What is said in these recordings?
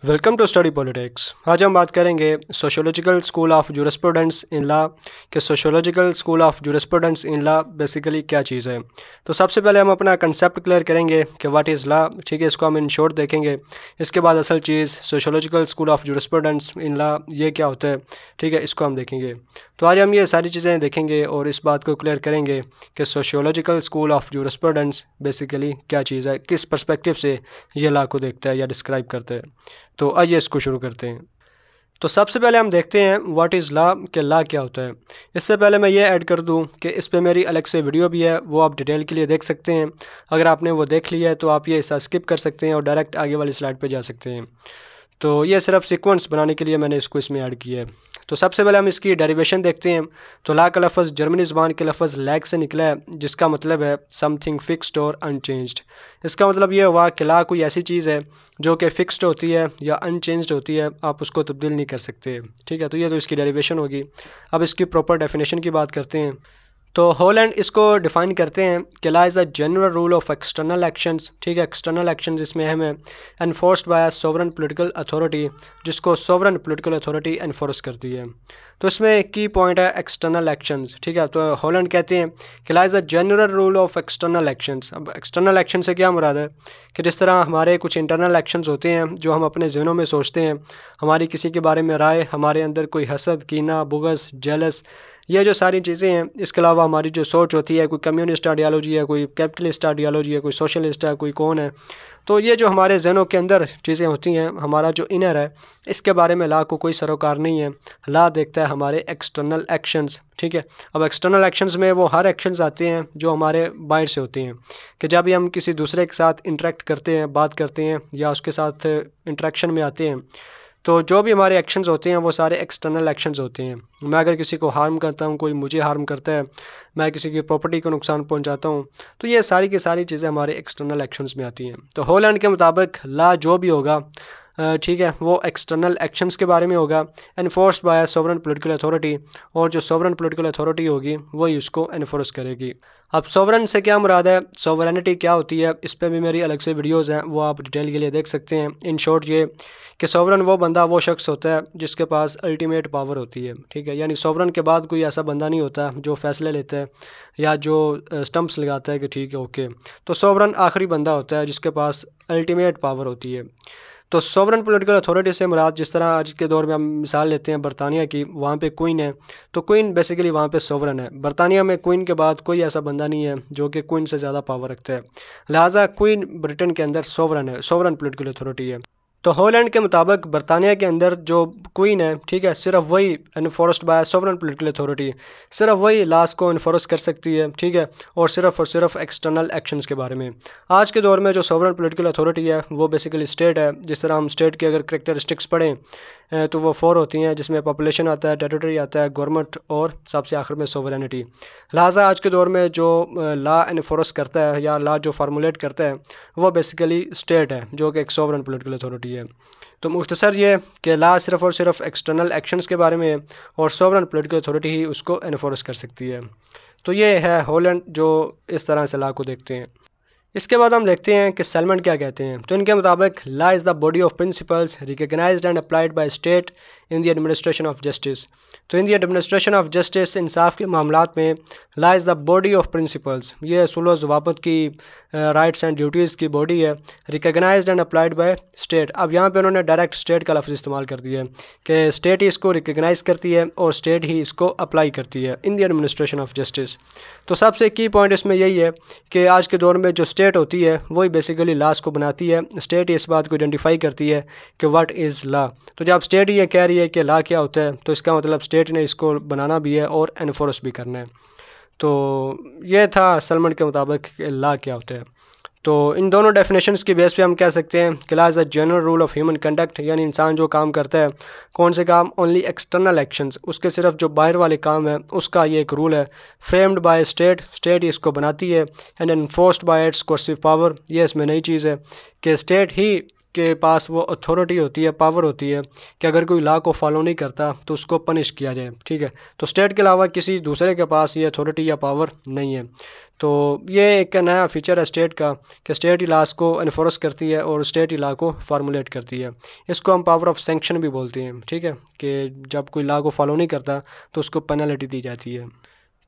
Welcome to study politics. आज हम बात करेंगे sociological school of jurisprudence in law कि sociological school of jurisprudence in law basically क्या चीज़ है। तो सबसे पहले हम अपना कंसेप्ट क्लियर करेंगे कि व्हाट इज़ लॉ। ठीक है, इसको हम इन शॉर्ट देखेंगे। इसके बाद असल चीज़ sociological school of jurisprudence in law ये क्या होता है, ठीक है, इसको हम देखेंगे। तो आज हम ये सारी चीज़ें देखेंगे और इस बात को क्लियर करेंगे कि sociological school of jurisprudence basically क्या चीज़ है, किस पर्सपेक्टिव से ये लॉ को देखता है या डिस्क्राइब करता है। तो आइए इसको शुरू करते हैं। तो सबसे पहले हम देखते हैं व्हाट इज़ लॉ, कि लॉ क्या होता है। इससे पहले मैं ये ऐड कर दूं कि इस पे मेरी अलग से वीडियो भी है, वो आप डिटेल के लिए देख सकते हैं। अगर आपने वो देख लिया है तो आप ये हिस्सा स्किप कर सकते हैं और डायरेक्ट आगे वाली स्लाइड पे जा सकते हैं। तो ये सिर्फ सीक्वेंस बनाने के लिए मैंने इसको इसमें ऐड किया है। तो सबसे पहले हम इसकी डेरिवेशन देखते हैं। तो लॉ का लफ्ज़ जर्मनी ज़बान के लफ्ज़ लैग से निकला है, जिसका मतलब है समथिंग फिक्स्ड और अनचेंज्ड। इसका मतलब ये हुआ कि लॉ कोई ऐसी चीज़ है जो कि फ़िक्स्ड होती है या अनचेंज्ड होती है, आप उसको तब्दील नहीं कर सकते। ठीक है, तो ये तो इसकी डेरिवेशन होगी। अब इसकी प्रॉपर डेफिनेशन की बात करते हैं। तो हॉलैंड इसको डिफ़ाइन करते हैं कि law is a general rule of external actions. ठीक है, एक्सटर्नल एक्शंस इसमें हमें enforced by sovereign political authority, जिसको सोवरन पॉलिटिकल अथॉरिटी एनफोर्स करती है। तो इसमें की पॉइंट है एक्सटर्नल एक्शंस। ठीक है, तो हॉलैंड कहते हैं कि law is a general rule of external actions. अब एक्सटर्नल एक्शन से क्या मुराद है कि जिस तरह हमारे कुछ इंटरनल एक्शंस होते हैं जो हम अपने ज़हनों में सोचते हैं, हमारी किसी के बारे में राय, हमारे अंदर कोई हसद, कीना, बुग़्ज़, जेलस, ये जो सारी चीज़ें हैं। इसके अलावा हमारी जो सोच होती है, कोई कम्युनिस्ट आइडियालॉजी है, कोई कैपिटलिस्ट आइडियालॉजी है, कोई सोशलिस्ट है, कोई कौन है। तो ये जो हमारे जहनों के अंदर चीज़ें होती हैं, हमारा जो इनर है, इसके बारे में लॉ को कोई सरोकार नहीं है। लॉ देखता है हमारे एक्सटर्नल एक्शंस। ठीक है, अब एक्सटर्नल एक्शंस में वो हर एक्शंस आते हैं जो हमारे बाहर से होते हैं, कि जब भी हम किसी दूसरे के साथ इंटरेक्ट करते हैं, बात करते हैं या उसके साथ इंटरेक्शन में आते हैं, तो जो भी हमारे एक्शंस होते हैं वो सारे एक्सटर्नल एक्शंस होते हैं। मैं अगर किसी को हार्म करता हूँ, कोई मुझे हार्म करता है, मैं किसी की प्रॉपर्टी को नुकसान पहुँचाता हूँ, तो ये सारी की सारी चीज़ें हमारे एक्सटर्नल एक्शंस में आती हैं। तो हॉलैंड के मुताबिक लॉ जो भी होगा, ठीक है, वो एक्सटर्नल एक्शंस के बारे में होगा, enforced by sovereign political authority, और जो सोवरन पॉलिटिकल अथॉरिटी होगी वही उसको एनफोर्स करेगी। अब सोवरन से क्या मुराद है, सोवरेनिटी क्या होती है, इस पर भी मेरी अलग से वीडियोस हैं, वो आप डिटेल के लिए देख सकते हैं। इन शॉर्ट ये कि सोवरन वो बंदा, वो शख्स होता है जिसके पास अल्टीमेट पावर होती है। ठीक है, यानी सोवरन के बाद कोई ऐसा बंदा नहीं होता जो फैसले लेता है या जो स्टम्प्स लगाता है कि ठीक है ओके। तो सोवरन आखिरी बंदा होता है जिसके पास अल्टीमेट पावर होती है। तो सोवरन पॉलिटिकल अथॉरिटी से मुराद, जिस तरह आज के दौर में हम मिसाल लेते हैं बरतानिया की, वहाँ पे क्वीन है, तो क्वीन बेसिकली वहाँ पे सोवरन है। बरतानिया में क्वीन के बाद कोई ऐसा बंदा नहीं है जो कि क्वीन से ज़्यादा पावर रखता है, लिहाजा क्वीन ब्रिटेन के अंदर सोवरन है, सोवरन पॉलिटिकल अथॉरिटी है। तो हॉलैंड के मुताबिक बरतानिया के अंदर जो क्वीन है, ठीक है, सिर्फ वही enforced by sovereign political authority, सिर्फ वही लॉस को एनफोर्स कर सकती है। ठीक है, और सिर्फ एक्सटर्नल एक्शंस के बारे में। आज के दौर में जो सोवरन पॉलिटिकल अथॉरिटी है वो बेसिकली स्टेट है। जिस तरह हम स्टेट के अगर करैक्टरिस्टिक्स पढ़ें तो वो 4 होती हैं, जिसमें पॉपुलेशन आता है, टेरिटरी आता है, गवर्नमेंट और सबसे आखिर में सोवरेनिटी। लिहाजा आज के दौर में जो लॉ एनफोर्स करता है या लॉ जो फार्मूलेट करता है वो बेसिकली स्टेट है, जो कि एक सोवरन पॉलिटिकल अथॉरिटी है। तो मुख्तसर ये कि लॉ सिर्फ और सिर्फ एक्सटर्नल एक्शंस के बारे में है और सोवरन पॉलिटिकल अथॉरिटी ही उसको एनफोर्स कर सकती है। तो ये है हॉलैंड जो इस तरह से लॉ को देखते हैं। इसके बाद हम देखते हैं कि सैलमन क्या कहते हैं। तो इनके मुताबिक law is the body of principles recognised and applied by state in the administration of justice. तो in the administration of justice, इंसाफ के मामलात में law is the body of principles, ये सुलह ज़वाबत की राइट्स एंड ड्यूटीज़ की बॉडी है, recognised and applied by state. अब यहाँ पे उन्होंने डायरेक्ट स्टेट का लफ्ज़ इस्तेमाल कर दिया है कि स्टेट ही इसको रिकग्नाइज़ करती है और स्टेट ही इसको अप्लाई करती है इन द एडमिनिस्ट्रेशन ऑफ जस्टिस। तो सबसे की पॉइंट इसमें यही है कि आज के दौर में जो स्टेट होती है वही बेसिकली लॉस को बनाती है। स्टेट इस बात को आइडेंटिफाई करती है कि व्हाट इज़ लॉ। तो जब स्टेट ये कह रही है कि लॉ क्या होता है, तो इसका मतलब स्टेट ने इसको बनाना भी है और एनफोर्स भी करना है। तो ये था सैलमन के मुताबिक लॉ क्या होता है। तो इन दोनों डेफिनेशंस की बेस पे हम कह सकते हैं कि law is a general rule of human conduct, यानी इंसान जो काम करता है, कौन से काम, ओनली एक्सटर्नल एक्शंस, उसके सिर्फ जो बाहर वाले काम है उसका ये एक रूल है, फ्रेम्ड बाय स्टेट, स्टेट ही इसको बनाती है, and enforced bye it's coercive power. ये इसमें नई चीज़ है कि स्टेट ही के पास वो अथॉरिटी होती है, पावर होती है कि अगर कोई लॉ को फॉलो नहीं करता तो उसको पनिश किया जाए, ठीक है। तो स्टेट के अलावा किसी दूसरे के पास ये अथॉरिटी या पावर नहीं है। तो ये एक नया फीचर है स्टेट का कि स्टेट ही लॉज को इन्फोर्स करती है और स्टेट ही लॉ को फार्मूलेट करती है। इसको हम पावर ऑफ सैंक्शन भी बोलते हैं, ठीक है, कि जब कोई लॉ को फॉलो नहीं करता तो उसको पेनल्टी दी जाती है।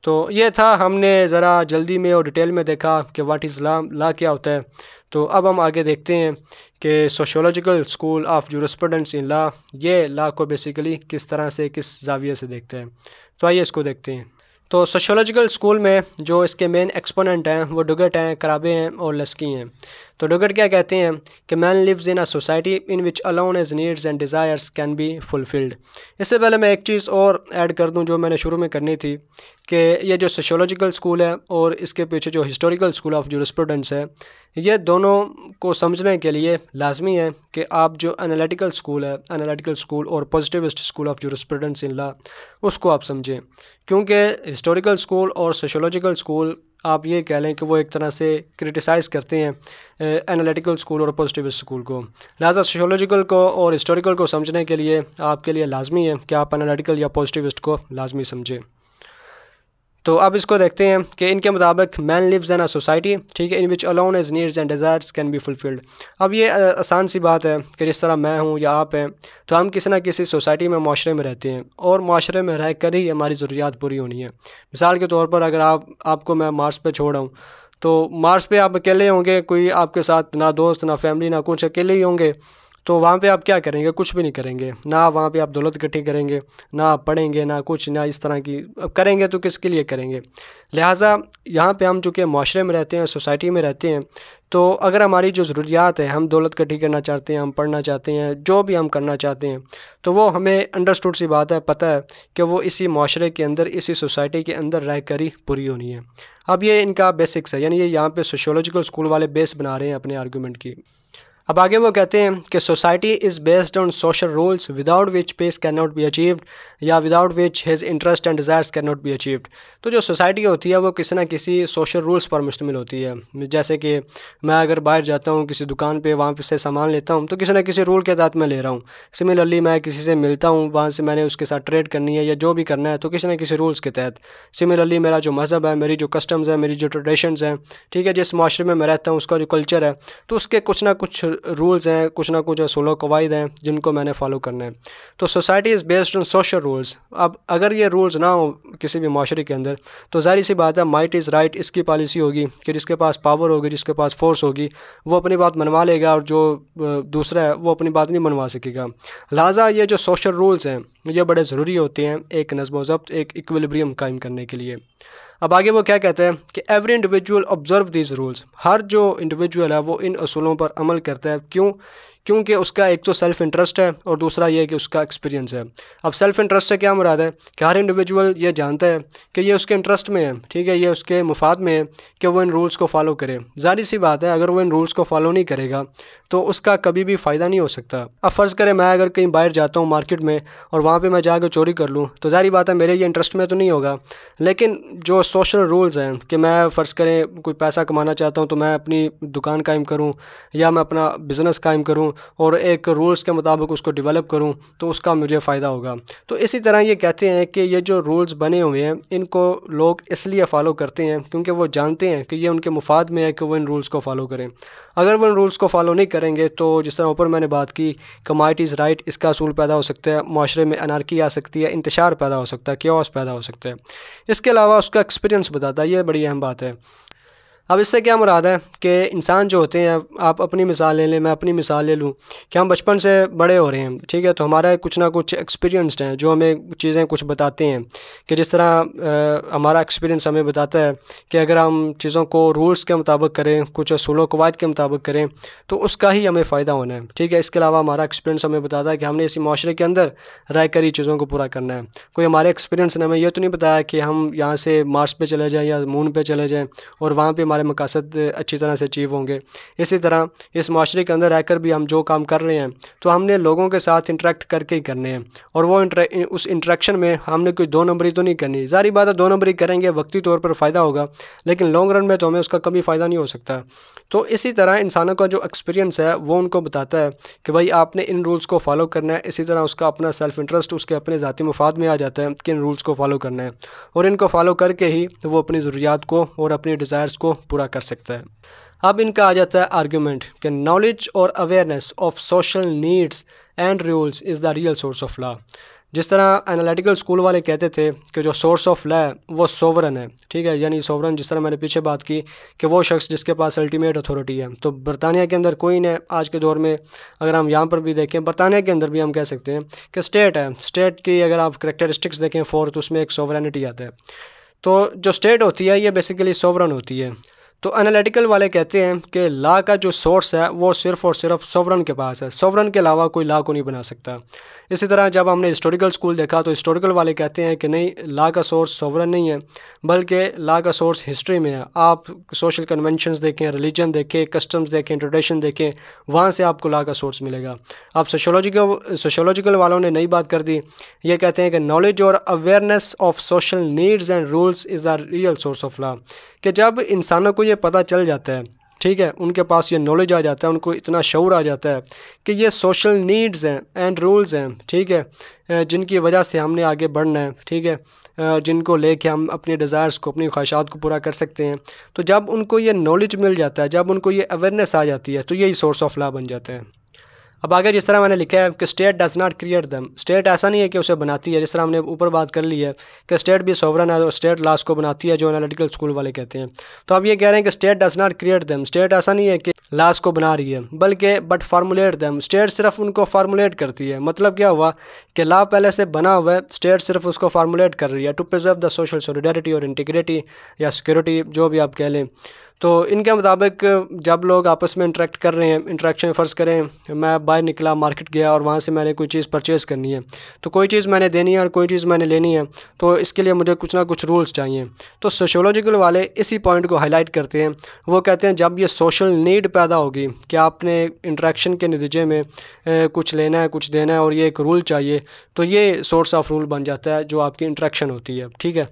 तो ये था, हमने ज़रा जल्दी में और डिटेल में देखा कि व्हाट इज़ लॉ, लॉ क्या होता है। तो अब हम आगे देखते हैं कि sociological school of jurisprudence in law ये लॉ को बेसिकली किस तरह से, किस जाविये से देखते हैं। तो आइए इसको देखते हैं। तो सोशियोलॉजिकल स्कूल में जो इसके मेन एक्सपोनेंट हैं वो डुगेट हैं, कराबे हैं और लस्की हैं। तो डुगेट क्या कहते हैं कि man lives in a society in which alone his needs and desires can be fulfilled. इससे पहले मैं एक चीज़ और ऐड कर दूं जो मैंने शुरू में करनी थी कि ये जो सोशियोलॉजिकल स्कूल है और इसके पीछे जो हिस्टोरिकल स्कूल ऑफ जूरिस्प्रूडेंस है, ये दोनों को समझने के लिए लाजमी है कि आप जो एनालिटिकल स्कूल है, एनालिटिकल स्कूल और positivist school of jurisprudence in law, उसको आप समझें। क्योंकि हिस्टोरिकल स्कूल और सोशियोलॉजिकल स्कूल आप ये कह लें कि वो एक तरह से क्रिटिसाइज़ करते हैं एनालिटिकल स्कूल और पॉजिटिविस्ट स्कूल को। लिहाजा सोशियोलॉजिकल को और हिस्टोरिकल को समझने के लिए आपके लिए लाजमी है कि आप एनालिटिकल या पॉजिटिविस्ट को लाजमी समझें। तो अब इसको देखते हैं कि इनके मुताबिक man lives in a society, ठीक है, in which alone his needs and desires can be fulfilled. अब ये आसान सी बात है कि जिस तरह मैं हूँ या आप हैं, तो हम किसी ना किसी सोसाइटी में, माशरे में रहते हैं और माशरे में रह कर ही हमारी ज़रूरियात पूरी होनी है। मिसाल के तौर पर अगर आपको मैं मार्स पे छोड़ आऊँ तो मार्स पे आप अकेले होंगे, कोई आपके साथ ना दोस्त ना फैमिली ना कुछ, अकेले ही होंगे। तो वहाँ पे आप क्या करेंगे? कुछ भी नहीं करेंगे। ना वहाँ पे आप दौलत इकट्ठी करेंगे, ना आप पढ़ेंगे, ना कुछ, ना इस तरह की करेंगे तो किसके लिए करेंगे। लिहाजा यहाँ पे हम चूँकि माशरे में रहते हैं, सोसाइटी में रहते हैं, तो अगर हमारी जो ज़रूरियात है, हम दौलत इकट्ठी करना चाहते हैं, हम पढ़ना चाहते हैं, जो भी हम करना चाहते हैं, तो वो हमें अंडरस्टूड सी बात है, पता है कि वो इसी माशरे के अंदर, इसी सोसाइटी के अंदर रह कर ही पूरी होनी है। अब ये इनका बेसिक्स है, यानी ये यहाँ पे सोशियोलॉजिकल स्कूल वाले बेस बना रहे हैं अपने आर्गूमेंट की। अब आगे वो कहते हैं कि society is based on social rules without which peace can not be achieved या without which his interest and desires can not be achieved. तो जो सोसाइटी होती है वो किसी ना किसी सोशल रूल्स पर मुश्तमिल होती है। जैसे कि मैं अगर बाहर जाता हूँ किसी दुकान पे, वहाँ से सामान लेता हूँ तो किसी ना किसी रूल के तहत मैं ले रहा हूँ। सिमिलरली मैं किसी से मिलता हूँ, वहाँ से मैंने उसके साथ ट्रेड करनी है या जो भी करना है, तो किसी ना किसी रूल्स के तहत। सिमिलरली मेरा जो मज़हब है, मेरी जो कस्टम्स है, मेरी जो ट्रेडिशंस हैं, ठीक है, जिस माशरे में मैं रहता हूँ उसका जो कल्चर है, तो उसके कुछ ना कुछ रूल्स हैं, कुछ ना कुछ असूल कवायद हैं जिनको मैंने फॉलो करना है। तो society is based on social rules. अब अगर ये रूल्स ना हो किसी भी माशरे के अंदर, तो ज़ाहिर सी बात है माइट इज़ राइट, इसकी पॉलिसी होगी कि जिसके पास पावर होगी, जिसके पास फोर्स होगी, वो अपनी बात मनवा लेगा और जो दूसरा है वो अपनी बात नहीं मनवा सकेगा। लिहाजा ये जो सोशल रूल्स हैं ये बड़े ज़रूरी होते हैं एक नज़्म व ज़ब्त, एक इक्विलिब्रियम कायम करने के लिए। अब आगे वो क्या कहते हैं कि every individual observe these rules. हर जो इंडिविजुअल है वो इन असूलों पर अमल करता है। क्यों? क्योंकि उसका एक तो सेल्फ़ इंटरेस्ट है और दूसरा ये है कि उसका एक्सपीरियंस है। अब सेल्फ़ इंटरेस्ट से क्या मुराद है कि हर इंडिविजुअल ये जानता है कि ये उसके इंटरेस्ट में है, ठीक है, ये उसके मुफाद में है कि वो इन रूल्स को फॉलो करे। ज़ाहिर सी बात है अगर वो इन रूल्स को फॉलो नहीं करेगा तो उसका कभी भी फ़ायदा नहीं हो सकता। अब फ़र्ज़ करें मैं अगर कहीं बाहर जाता हूँ मार्केट में और वहाँ पर मैं जाकर चोरी कर लूँ, तो ज़ाहिर बात है मेरे ये इंटरेस्ट में तो नहीं होगा। लेकिन जो सोशल रूल्स हैं कि मैं फ़र्ज़ करें कोई पैसा कमाना चाहता हूँ तो मैं अपनी दुकान कायम करूँ या मैं अपना बिज़नेस कायम करूँ और एक रूल्स के मुताबिक उसको डेवलप करूं, तो उसका मुझे फ़ायदा होगा। तो इसी तरह ये कहते हैं कि ये जो रूल्स बने हुए हैं इनको लोग इसलिए फ़ॉलो करते हैं क्योंकि वो जानते हैं कि ये उनके मुफाद में है कि वो इन रूल्स को फ़ॉलो करें। अगर वो इन रूल्स को फ़ॉलो नहीं करेंगे तो जिस तरह ऊपर मैंने बात की कि माइट इज़ राइट, इसका असूल पैदा हो सकता है, माशरे में अनार्की आ सकती है, इंतशार पैदा हो सकता है, क्योस पैदा हो सकता है। इसके अलावा उसका एक्सपीरियंस बताता है, ये बड़ी अहम बात है। अब इससे क्या मुराद है कि इंसान जो होते हैं, आप अपनी मिसाल ले लें, मैं अपनी मिसाल ले लूँ कि हम बचपन से बड़े हो रहे हैं, ठीक है, तो हमारा कुछ ना कुछ एक्सपीरियंस्ड हैं जो हमें चीज़ें कुछ बताते हैं कि जिस तरह हमारा एक्सपीरियंस हमें बताता है कि अगर हम चीज़ों को रूल्स के मुताबिक करें, कुछ असूल कवायद के मुताबिक करें तो उसका ही हमें फ़ायदा होना है, ठीक है। इसके अलावा हमारा एक्सपीरियंस हमें बताता है कि हमने इसी माशरे के अंदर रह कर ही चीज़ों को पूरा करना है। कोई हमारे एक्सपीरियंस ने हमें यह तो नहीं बताया कि हम यहाँ से मार्स पे चले जाएँ या मून पे चले जाएँ और वहाँ पर हमारे मकासद अच्छी तरह से अचीव होंगे। इसी तरह इस माशरे के अंदर रहकर भी हम जो काम कर रहे हैं तो हमने लोगों के साथ इंटरेक्ट करके ही करने हैं, और वो उस इंटरेक्शन में हमने कोई दो नंबरी तो नहीं करनी। ज़ाहिर बात है दो नंबरी करेंगे वक्ती तौर पर फ़ायदा होगा, लेकिन लॉन्ग रन में तो हमें उसका कभी फ़ायदा नहीं हो सकता। तो इसी तरह इंसानों का जो एक्सपीरियंस है वो उनको बताता है कि भाई आपने इन रूल्स को फॉलो करना है। इसी तरह उसका अपना सेल्फ़ इंटरेस्ट उसके अपने ज़ाती मुफाद में आ जाता है कि इन रूल्स को फॉलो करना है, और इनको फॉलो करके ही वो अपनी ज़रूरियात को और अपनी डिज़ायर्स को पूरा कर सकता है। अब इनका आ जाता है आर्गूमेंट कि नॉलेज और awareness of social needs and rules is the real source of law. जिस तरह एनालिटिकल स्कूल वाले कहते थे कि जो सोर्स ऑफ लॉ है वो सोवरन है, ठीक है, यानी सोवरन जिस तरह मैंने पीछे बात की कि वो शख्स जिसके पास अल्टीमेट अथॉरिटी है। तो बरतानिया के अंदर कोई नहीं, आज के दौर में अगर हम यहाँ पर भी देखें बरतानिया के अंदर भी हम कह सकते हैं कि स्टेट है, स्टेट की अगर आप करैक्टरिस्टिक्स देखें फोर्थ उसमें एक सोवरेनिटी आता है। तो जो स्टेट होती है ये बेसिकली सोवरन होती है। तो एनालिटिकल वाले कहते हैं कि लॉ का जो सोर्स है वो सिर्फ़ और सिर्फ सोवरन के पास है, सोवरन के अलावा कोई लॉ को नहीं बना सकता। इसी तरह जब हमने हिस्टोरिकल स्कूल देखा तो हिस्टोरिकल वाले कहते हैं कि नहीं, लॉ का सोर्स सोवरन नहीं है बल्कि लॉ का सोर्स हिस्ट्री में है। आप सोशल कन्वेंशंस देखें, रिलीजन देखें, कस्टम्स देखें, ट्रेडिशन देखें, वहाँ से आपको लॉ का सोर्स मिलेगा। अब सोशोलॉजिकल वालों ने नई बात कर दी, ये कहते हैं कि नॉलेज और awareness of social needs and rules is the real source of law. कि जब इंसानों को ये पता चल जाता है, ठीक है, उनके पास ये नॉलेज आ जाता है, उनको इतना शऊर आ जाता है कि ये सोशल नीड्स हैं एंड रूल्स हैं, ठीक है, जिनकी वजह से हमने आगे बढ़ना है, ठीक है, जिनको लेके हम अपनी डिज़ायर्स को, अपनी ख्वाहिशात को पूरा कर सकते हैं। तो जब उनको ये नॉलेज मिल जाता है, जब उनको ये अवेयरनेस आ जाती है, तो यही सोर्स ऑफ लॉ बन जाता है। अब आगे जिस तरह मैंने लिखा है कि स्टेट डज़ नॉट क्रिएट दम, स्टेट ऐसा नहीं है कि उसे बनाती है। जिस तरह हमने ऊपर बात कर ली है कि स्टेट भी सोवरन है और स्टेट लॉस को बनाती है, जो एनालिटिकल स्कूल वाले कहते हैं। तो अब ये कह रहे हैं कि स्टेट डज़ नॉट क्रिएट दम, स्टेट ऐसा नहीं है कि लॉस को बना रही है, बल्कि बट फार्मूलेट दम, स्टेट सिर्फ उनको फार्मूलेट करती है। मतलब क्या हुआ कि लॉ पहले से बना हुआ है, स्टेट सिर्फ उसको फार्मूलेट कर रही है to preserve the social solidarity और इंटीग्रिटी या सिक्योरिटी, जो भी आप कह लें। तो इनके मुताबिक जब लोग आपस में इंटरेक्ट कर रहे हैं, इंटरेक्शन फ़र्ज़ करें मैं बाहर निकला, मार्केट गया और वहाँ से मैंने कोई चीज़ परचेज़ करनी है, तो कोई चीज़ मैंने देनी है और कोई चीज़ मैंने लेनी है, तो इसके लिए मुझे कुछ ना कुछ रूल्स चाहिए। तो सोशियोलॉजिकल वाले इसी पॉइंट को हाईलाइट करते हैं। वो कहते हैं जब ये सोशल नीड पैदा होगी कि आपने इंटरेक्शन के नतीजे में कुछ लेना है, कुछ देना है और ये एक रूल चाहिए, तो ये सोर्स ऑफ रूल बन जाता है जो आपकी इंटरेक्शन होती है, ठीक है।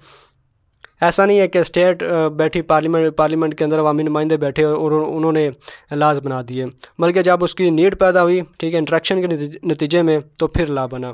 ऐसा नहीं है कि स्टेट बैठी पार्लियामेंट के अंदर अवामी नुमाइंदे बैठे और उन्होंने लाज बना दिए, बल्कि जब उसकी नीड पैदा हुई, ठीक है, इंटरेक्शन के नतीजे में, तो फिर ला बना।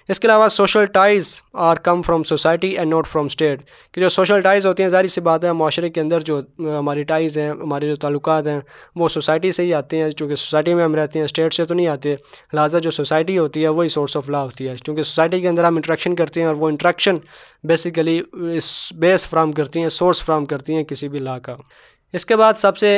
इसके अलावा social ties are come from society and not from state, कि जो सोशल टाइज़ होती हैं, ज़ाहिर सी बात है माशरे के अंदर जो हमारी टाइज़ हैं, हमारे जो ताल्लुकात हैं, वो सोसाइटी से ही आते हैं, चूँकि सोसाइटी में हम रहते हैं, स्टेट से तो नहीं आते। लिहाजा जो सोसाइटी होती है वही सोर्स ऑफ लॉ होती है, क्योंकि सोसाइटी के अंदर हम इंटरेक्शन करते हैं और वो इंटरेक्शन बेसिकली इस बेस फ्राहम करती हैं, सोर्स फ्राहम करती हैं किसी भी लॉ का। इसके बाद सबसे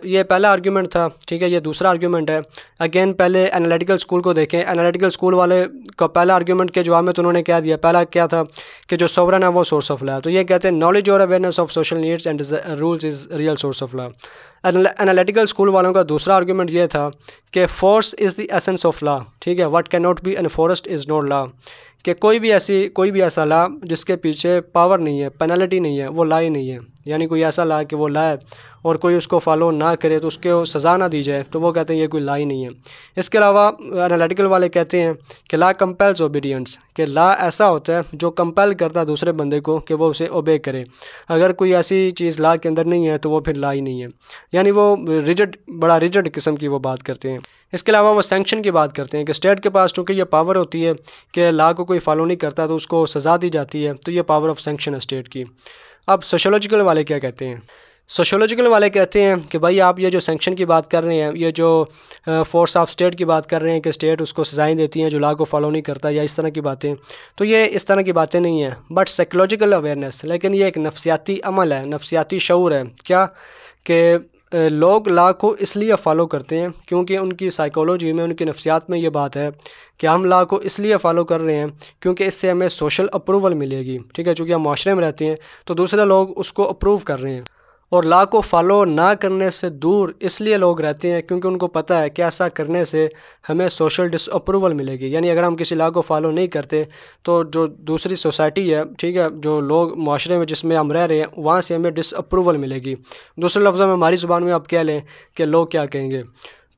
ये पहला आर्गूमेंट था, ठीक है। ये दूसरा आर्गूमेंट है। अगेन पहले एनालिटिकल स्कूल को देखें। एनालिटिकल स्कूल वाले का पहला आर्गूमेंट के जवाब में तो उन्होंने क्या दिया, पहला क्या था कि जो सोवरन है वो सोर्स ऑफ लॉ। तो ये कहते हैं नॉलेज और awareness of social needs and rules is real source of law. Analytical school वालों का दूसरा आर्गूमेंट ये था कि force is the essence of law, ठीक है। What can not B enforced is not law, कि कोई भी ऐसा लॉ जिसके पीछे पावर नहीं है, पेनल्टी नहीं है, वो लॉ ही नहीं है। यानी कोई ऐसा लॉ कि वो लॉ है और कोई उसको फॉलो ना करे तो उसके सज़ा ना दी जाए, तो वो कहते हैं ये कोई लॉ ही नहीं है। इसके अलावा एनालिटिकल वाले कहते हैं कि लॉ कंपेल्स ओबीडियंस, कि लॉ ऐसा होता है जो कंपेल करता है दूसरे बंदे को कि वो उसे ओबे करे। अगर कोई ऐसी चीज़ लॉ के अंदर नहीं है तो वो फिर लॉ ही नहीं है, यानी वो बड़ा रिजिड किस्म की वो बात करते हैं। इसके अलावा वो सैंक्शन की बात करते हैं कि स्टेट के पास चूँकि ये पावर होती है कि लॉ को कोई फॉलो नहीं करता तो उसको सज़ा दी जाती है, तो ये पावर ऑफ सैंक्शन है स्टेट की। अब सोशियोलॉजिकल वाले क्या कहते हैं? सोशियोलॉजिकल वाले कहते हैं कि भाई आप ये जो सैंक्शन की बात कर रहे हैं, ये जो फोर्स ऑफ स्टेट की बात कर रहे हैं कि स्टेट उसको सज़ाएं देती हैं जो लॉ को फॉलो नहीं करता, या इस तरह की बातें, तो ये इस तरह की बातें नहीं हैं। बट साइकोलॉजिकल अवेयरनेस, लेकिन ये एक नफ्सियाती अमल है, नफ्सियाती शऊर है। क्या कि लोग लॉ को इसलिए फ़ॉलो करते हैं क्योंकि उनकी साइकोलॉजी में, उनकी नफ्सियात में ये बात है कि हम लॉ को इसलिए फ़ॉलो कर रहे हैं क्योंकि इससे हमें सोशल अप्रूवल मिलेगी, ठीक है। चूँकि हम माशरे में रहते हैं तो दूसरे लोग उसको अप्रूव कर रहे हैं, और लॉ को फॉलो ना करने से दूर इसलिए लोग रहते हैं क्योंकि उनको पता है कि ऐसा करने से हमें सोशल डिसअप्रूवल मिलेगी। यानी अगर हम किसी लॉ को फॉलो नहीं करते तो जो दूसरी सोसाइटी है, ठीक है, जो लोग माशरे में जिसमें हम रह रहे हैं, वहाँ से हमें डिसअप्रूवल मिलेगी। दूसरे लफ्ज़ों में हमारी ज़ुबान में आप कह लें कि लोग क्या कहेंगे।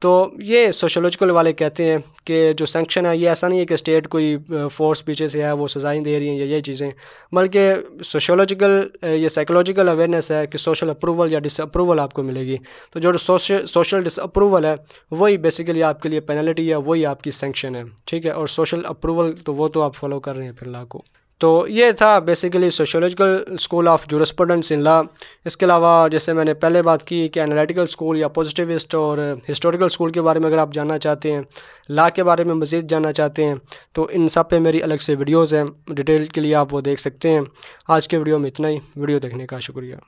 तो ये सोशियोलॉजिकल वाले कहते हैं कि जो सैंक्शन है ये ऐसा नहीं है कि स्टेट कोई फोर्स पीछे से है वो सज़ाएं दे रही हैं या ये चीज़ें, बल्कि सोशियोलॉजिकल ये साइकोलॉजिकल अवेयरनेस है कि सोशल अप्रूवल या डिसअप्रूवल आपको मिलेगी। तो जो सोशल डिसअप्रूवल है वही बेसिकली आपके लिए पेनल्टी है, वही आपकी सैंक्शन है, ठीक है। और सोशल अप्रूवल तो वो तो आप फॉलो कर रहे हैं फिर लॉ को। तो ये था basically sociological school of jurisprudence in law. इसके अलावा जैसे मैंने पहले बात की कि एनालिटिकल स्कूल या पॉजिटिविस्ट और हिस्टोरिकल स्कूल के बारे में अगर आप जानना चाहते हैं, लॉ के बारे में मज़ीद जानना चाहते हैं, तो इन सब पे मेरी अलग से वीडियोज़ हैं, डिटेल के लिए आप वो देख सकते हैं। आज के वीडियो में इतना ही। वीडियो देखने का शुक्रिया।